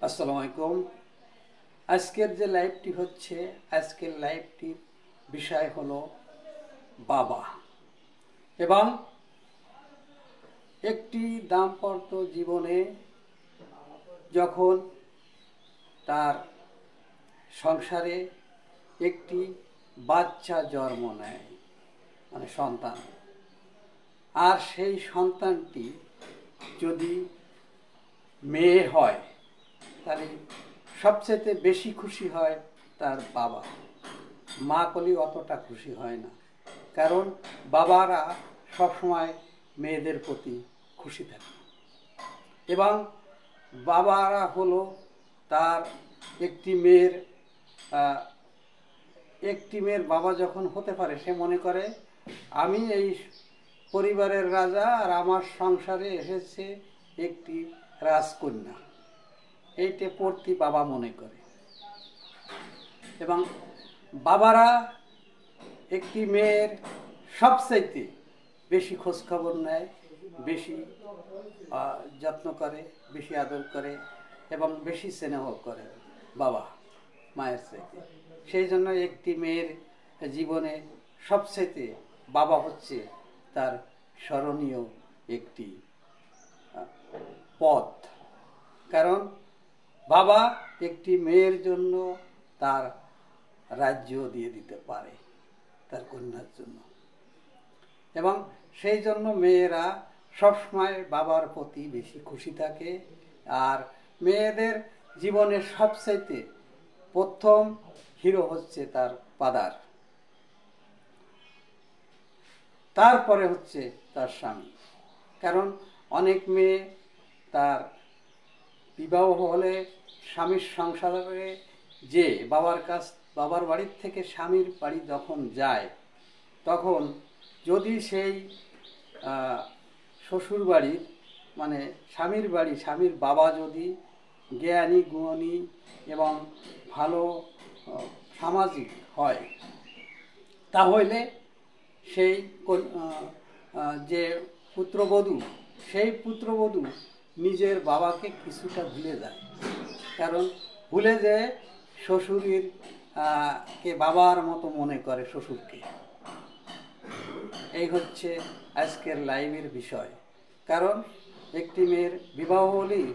আসসালামু আলাইকুম। আজকের যে লাইভটি হচ্ছে, আজকের লাইভটির বিষয় হলো বাবা এবং একটি দাম্পত্য জীবনে যখন তার সংসারে একটি বাচ্চা জন্ম নেয়, মানে সন্তান, আর সেই সন্তানটি যদি মেয়ে হয় তাহলে সবচেয়ে বেশি খুশি হয় তার বাবা। মা কলি অতটা খুশি হয় না, কারণ বাবারা সবসময় মেয়েদের প্রতি খুশি থাকে এবং বাবারা হলো তার একটি মেয়ের বাবা যখন হতে পারে, সে মনে করে আমি এই পরিবারের রাজা আর আমার সংসারে এসেছে একটি রাজকন্যা, এইটা প্রতি বাবা মনে করে। এবং বাবারা একটি মেয়ের সবচাইতে বেশি খোঁজখবর নেয়, বেশি যত্ন করে, বেশি আদর করে এবং বেশি স্নেহ করে বাবা মায়ের চাইতে। সেই জন্য একটি মেয়ের জীবনে সবচাইতে বাবা হচ্ছে তার স্মরণীয় একটি পথ, কারণ বাবা একটি মেয়ের জন্য তার রাজ্য দিয়ে দিতে পারে তার কন্যার জন্য, এবং সেই জন্য মেয়েরা সবসময় বাবার প্রতি বেশি খুশি থাকে। আর মেয়েদের জীবনের সবচাইতে প্রথম হিরো হচ্ছে তার ফাদার, তারপরে হচ্ছে তার স্বামী। কারণ অনেক মেয়ে তার বিবাহ হলে স্বামীর সংসারে যে বাবার বাড়ির থেকে স্বামীর বাড়ি যখন যায়, তখন যদি সেই শ্বশুর বাড়ির মানে স্বামীর বাড়ি, স্বামীর বাবা যদি জ্ঞানী গুণী এবং ভালো সামাজিক হয়, তাহলে সেই যে পুত্রবধূ, সেই পুত্রবধূ নিজের বাবাকে কিছুটা ভুলে যায়, কারণ ভুলে যে শ্বশুরের কে বাবার মতো মনে করে শ্বশুরকে। এই হচ্ছে আজকের লাইভের বিষয়। কারণ একটি মেয়ের বিবাহ হলেই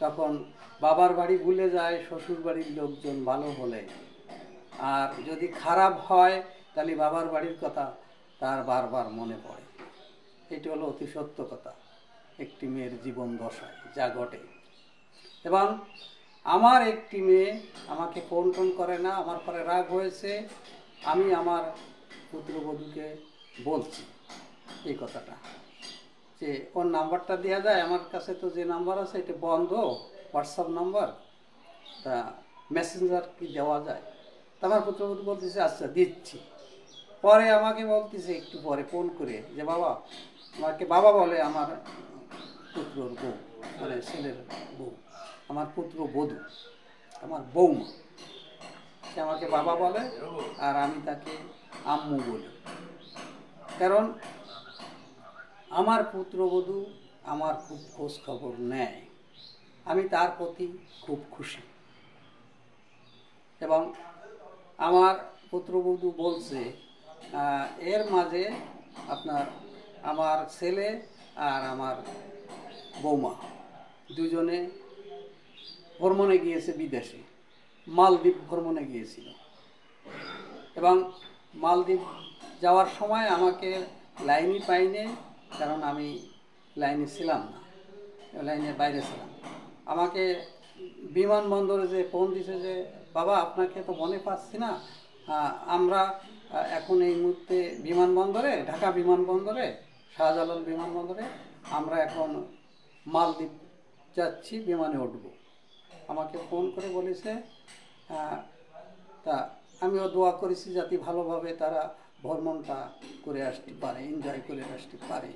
তখন বাবার বাড়ি ভুলে যায় শ্বশুর বাড়ির লোকজন ভালো হলে, আর যদি খারাপ হয় তাহলে বাবার বাড়ির কথা তার বারবার মনে পড়ে। এটি হলো অতি সত্য কথা, একটি মেয়ের জীবন দশায় যা ঘটে। এবং আমার একটি মেয়ে আমাকে ফোন টোন করে না, আমার পরে রাগ হয়েছে, আমি আমার পুত্রবধূকে বলছি এই কথাটা, যে ওর নাম্বারটা দেওয়া যায়, আমার কাছে তো যে নাম্বার আছে এটা বন্ধ, হোয়াটসঅ্যাপ নাম্বার, তা মেসেঞ্জার কি দেওয়া যায়? তা আমার পুত্রবধূ বলতেছে আচ্ছা দিচ্ছি। পরে আমাকে বলতেছে একটু পরে ফোন করে যে বাবা, আমাকে বাবা বলে আমার পুত্রর বউ, মানে ছেলের বউ, আমার পুত্রবধূ, আমার বৌমা, সে আমাকে বাবা বলে আর আমি তাকে আম্মু বলি। কারণ আমার পুত্রবধূ আমার খুব খোঁজ খবর নেয়, আমি তার প্রতি খুব খুশি। এবং আমার পুত্রবধূ বলছে এর মাঝে আমার ছেলে আর আমার বৌমা দুজনে ভ্রমণে গিয়েছে বিদেশে, মালদ্বীপ ভ্রমণে গিয়েছিল। এবং মালদ্বীপ যাওয়ার সময় আমাকে লাইনই পাইনি, কারণ আমি লাইনে ছিলাম না, লাইনের বাইরে ছিলাম। আমাকে বিমানবন্দরে যে ফোন দিছে যে বাবা আপনাকে তো মনে পাচ্ছি না, আমরা এখন এই মুহূর্তে বিমানবন্দরে, ঢাকা বিমানবন্দরে, শাহজালাল বিমানবন্দরে, আমরা এখন মালদ্বীপ যাচ্ছি, বিমানে উঠব। আমাকে ফোন করে বলেছে, তা আমিও দোয়া করেছি যাতে ভালোভাবে তারা ভ্রমণটা করে আসতে পারে, এনজয় করে আসতে পারে।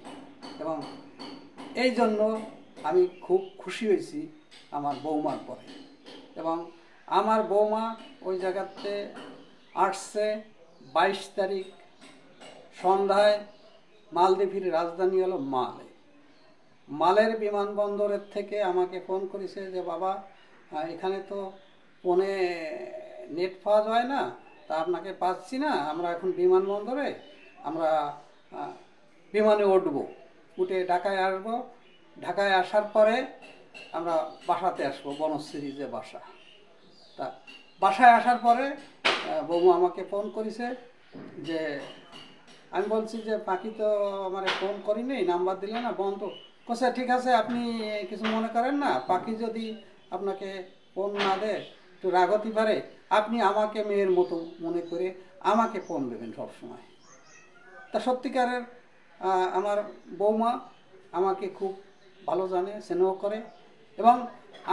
এবং এই জন্য আমি খুব খুশি হয়েছি আমার বৌমার পরে। এবং আমার বৌমা ওই জায়গাতে আসছে 22 তারিখ সন্ধ্যায়। মালদ্বীপের রাজধানী হলো মালে। মালের বিমানবন্দরের থেকে আমাকে ফোন করেছে যে বাবা এখানে তো ফোনে নেট পাওয়া যায় না, তা আপনাকে পাচ্ছি না। আমরা এখন বিমানবন্দরে, আমরা বিমানে উঠবো, উঠে ঢাকায় আসবো। ঢাকায় আসার পরে আমরা বাসাতে আসবো, বনশ্রী যে বাসা। তা বাসায় আসার পরে বৌমা আমাকে ফোন করেছে যে, আমি বলছি যে পাখি তো আমার ফোন করিনি, নাম্বার দিলে না, বন্ধ। কোসা ঠিক আছে, আপনি কিছু মনে করেন না, পাখি যদি আপনাকে ফোন না দেয় একটু রাগ হতে পারে, আপনি আমাকে মেয়ের মতো মনে করে আমাকে ফোন দেবেন সবসময়। তা সত্যিকারের আমার বৌমা আমাকে খুব ভালো জানে, স্নেহ করে, এবং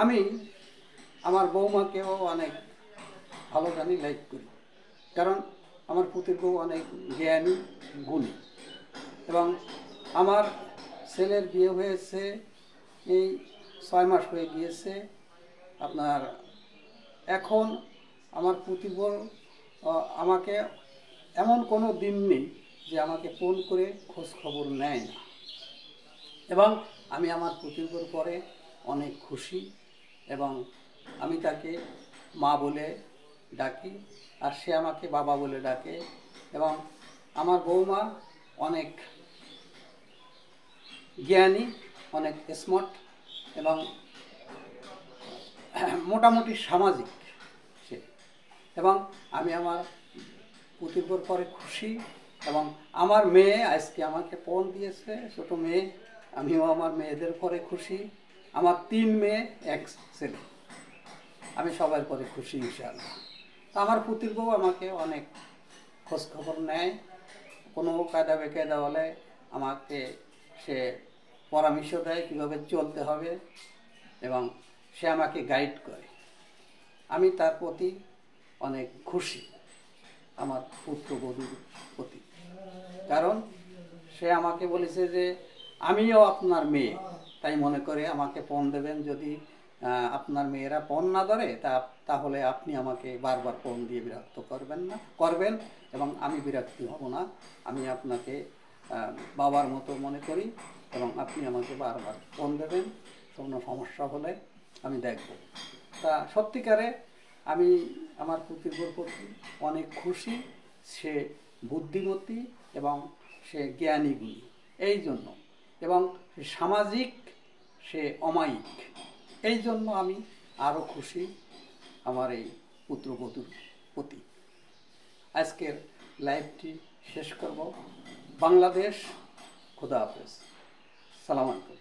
আমি আমার বৌমাকেও অনেক ভালো জানি, লাইক করি। কারণ আমার পুতির বউ অনেক জ্ঞানী, গুণী। এবং আমার ছেলের বিয়ে হয়েছে এই 6 মাস হয়ে গিয়েছে আপনার। এখন আমার পুতির বউ আমাকে এমন কোনো দিন নেই যে আমাকে ফোন করে খোঁজ খবর নেয় না। এবং আমি আমার পুতির বউর পরে অনেক খুশি, এবং আমি তাকে মা বলে ডাকি, আর সে আমাকে বাবা বলে ডাকে। এবং আমার বৌমা অনেক জ্ঞানী, অনেক স্মার্ট, এবং মোটামুটি সামাজিক সে। এবং আমি আমার পুতির বউর পরে খুশি। এবং আমার মেয়ে আজকে আমাকে ফোন দিয়েছে, ছোটো মেয়ে। আমিও আমার মেয়েদের পরে খুশি। আমার 3 মেয়ে, 1 ছেলে। আমি সবার পরে খুশি ইনশাআল্লাহ। আমার পুতির বউ আমাকে অনেক খোঁজ খবর নেয়, কোনো কায়দা বেকায়দা হলে আমাকে সে পরামর্শ দেয় কীভাবে চলতে হবে, এবং সে আমাকে গাইড করে। আমি তার প্রতি অনেক খুশি, আমার পুত্রবধূর প্রতি। কারণ সে আমাকে বলেছে যে আমিও আপনার মেয়ে, তাই মনে করে আমাকে ফোন দেবেন। যদি আপনার মেয়েরা ফোন না ধরে তাহলে আপনি আমাকে বারবার ফোন দিয়ে বিরক্ত করবেন, এবং আমি বিরক্তি হব না। আমি আপনাকে বাবার মতো মনে করি, এবং আপনি আমাকে বারবার ফোন দেবেন, কোনো সমস্যা হলে আমি দেখব। তা সত্যিকারে আমি আমার পুতির বউর প্রতি অনেক খুশি। সে বুদ্ধিমতী এবং সে জ্ঞানী গুণী, এই জন্য। এবং সামাজিক, সে অমায়িক, এই জন্য আমি আরও খুশি আমার এই পুত্রবধূর প্রতি। আজকের লাইভটি শেষ করব। বাংলাদেশ, খুদা হাফেজ, সালাম আলাইকুম।